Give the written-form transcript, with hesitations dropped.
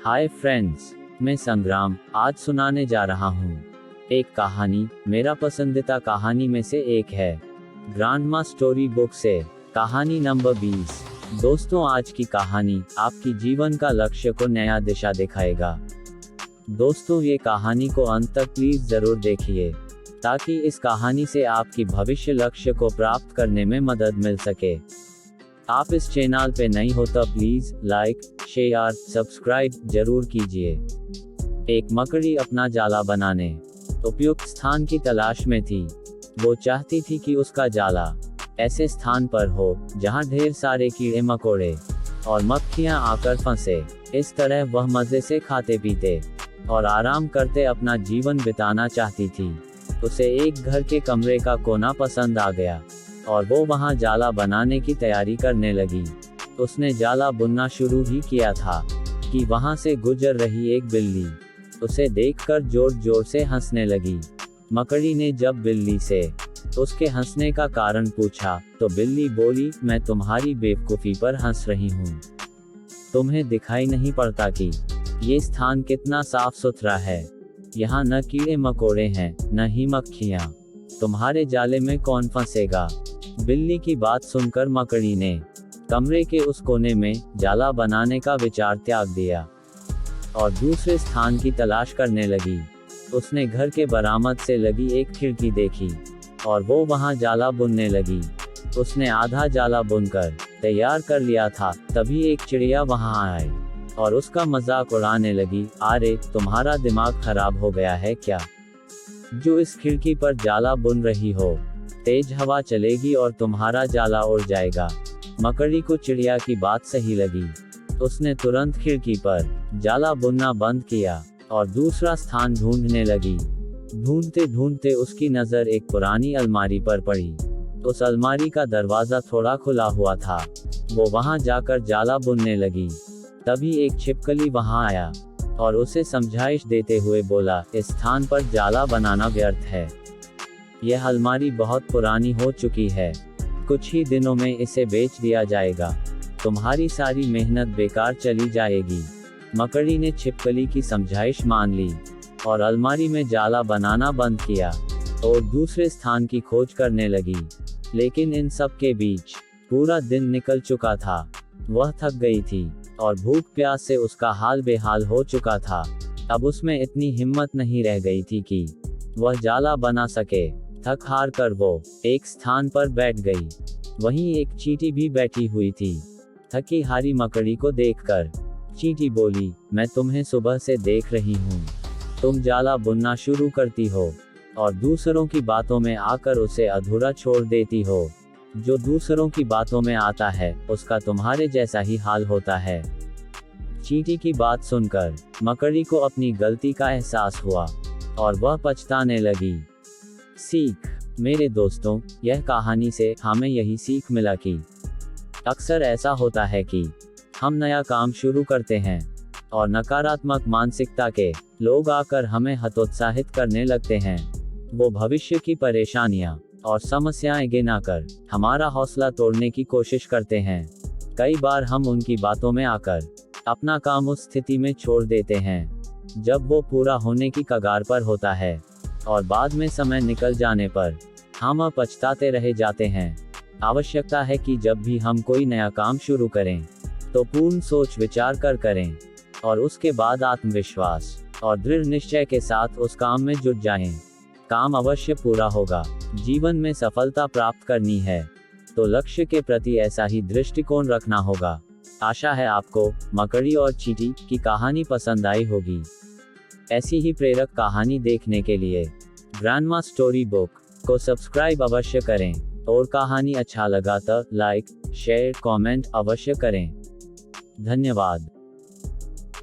Hi friends, मैं संग्राम आज सुनाने जा रहा हूँ एक कहानी। मेरा पसंदीदा कहानी में से एक है ग्रैंडमा स्टोरी बुक से कहानी नंबर 20। दोस्तों, आज की कहानी आपकी जीवन का लक्ष्य को नया दिशा दिखाएगा। दोस्तों, ये कहानी को अंत तक प्लीज जरूर देखिए ताकि इस कहानी से आपकी भविष्य लक्ष्य को प्राप्त करने में मदद मिल सके। आप इस चैनल पे नई हो तो प्लीज लाइक, शेयर, सब्सक्राइब जरूर कीजिए। एक मकड़ी अपना जाला बनाने उपयुक्त स्थान की तलाश में थी। वो चाहती थी कि उसका जाला ऐसे स्थान पर हो जहां ढेर सारे कीड़े मकोड़े और मक्खियां आकर फंसे। इस तरह वह मजे से खाते पीते और आराम करते अपना जीवन बिताना चाहती थी। उसे एक घर के कमरे का कोना पसंद आ गया और वो वहां जाला बनाने की तैयारी करने लगी। उसने जाला बुनना शुरू ही किया था कि वहां से गुजर रही एक बिल्ली उसे देखकर जोर जोर से हंसने लगी। मकड़ी ने जब बिल्ली से उसके हंसने का कारण पूछा तो बिल्ली बोली, मैं तुम्हारी बेवकूफी पर हंस रही हूँ। तुम्हें दिखाई नहीं पड़ता कि ये स्थान कितना साफ सुथरा है। यहाँ न कीड़े मकोड़े हैं न ही मक्खियाँ। तुम्हारे जाले में कौन फंसेगा। बिल्ली की बात सुनकर मकड़ी ने कमरे के उस कोने में जाला बनाने का विचार त्याग दिया और दूसरे स्थान की तलाश करने लगी। उसने घर के बरामद से लगी एक खिड़की देखी और वो वहां जाला बुनने लगी। उसने आधा जाला बुनकर तैयार कर लिया था, तभी एक चिड़िया वहां आई और उसका मजाक उड़ाने लगी। अरे, तुम्हारा दिमाग खराब हो गया है क्या, जो इस खिड़की पर जाला बुन रही हो? तेज हवा चलेगी और तुम्हारा जाला उड़ जाएगा। मकड़ी को चिड़िया की बात सही लगी। उसने तुरंत खिड़की पर जाला बुनना बंद किया और दूसरा स्थान ढूंढने लगी। ढूंढते ढूंढते उसकी नजर एक पुरानी अलमारी पर पड़ी। उस अलमारी का दरवाजा थोड़ा खुला हुआ था। वो वहां जाकर जाला बुनने लगी। तभी एक छिपकली वहां आया और उसे समझाइश देते हुए बोला, इस स्थान पर जाला बनाना व्यर्थ है। यह अलमारी बहुत पुरानी हो चुकी है। कुछ ही दिनों में इसे बेच दिया जाएगा। तुम्हारी सारी मेहनत बेकार चली जाएगी। मकड़ी ने छिपकली की समझाइश मान ली और अलमारी में जाला बनाना बंद किया और दूसरे स्थान की खोज करने लगी। लेकिन इन सब के बीच पूरा दिन निकल चुका था। वह थक गई थी और भूख प्यास से उसका हाल बेहाल हो चुका था। अब उसमें इतनी हिम्मत नहीं रह गई थी कि वह जाला बना सके। थक हार कर वो एक स्थान पर बैठ गई। वहीं एक चींटी भी बैठी हुई थी। थकी हारी मकड़ी को देखकर चींटी बोली, मैं तुम्हें सुबह से देख रही हूँ। तुम जाला बुनना शुरू करती हो और दूसरों की बातों में आकर उसे अधूरा छोड़ देती हो। जो दूसरों की बातों में आता है उसका तुम्हारे जैसा ही हाल होता है। चींटी की बात सुनकर मकड़ी को अपनी गलती का एहसास हुआ और वह पछताने लगी। सीख। मेरे दोस्तों, यह कहानी से हमें यही सीख मिला कि अक्सर ऐसा होता है कि हम नया काम शुरू करते हैं और नकारात्मक मानसिकता के लोग आकर हमें हतोत्साहित करने लगते हैं। वो भविष्य की परेशानियां और समस्याएं गिनाकर हमारा हौसला तोड़ने की कोशिश करते हैं। कई बार हम उनकी बातों में आकर अपना काम उस स्थिति में छोड़ देते हैं जब वो पूरा होने की कगार पर होता है और बाद में समय निकल जाने पर हम पछताते रह जाते हैं। आवश्यकता है कि जब भी हम कोई नया काम शुरू करें तो पूर्ण सोच विचार कर करें और उसके बाद आत्मविश्वास और दृढ़ निश्चय के साथ उस काम में जुट जाएं। काम अवश्य पूरा होगा। जीवन में सफलता प्राप्त करनी है तो लक्ष्य के प्रति ऐसा ही दृष्टिकोण रखना होगा। आशा है आपको मकड़ी और चींटी की कहानी पसंद आई होगी। ऐसी ही प्रेरक कहानी देखने के लिए ग्रैंडमा स्टोरी बुक को सब्सक्राइब अवश्य करें और कहानी अच्छा लगा तो लाइक, शेयर, कमेंट अवश्य करें। धन्यवाद।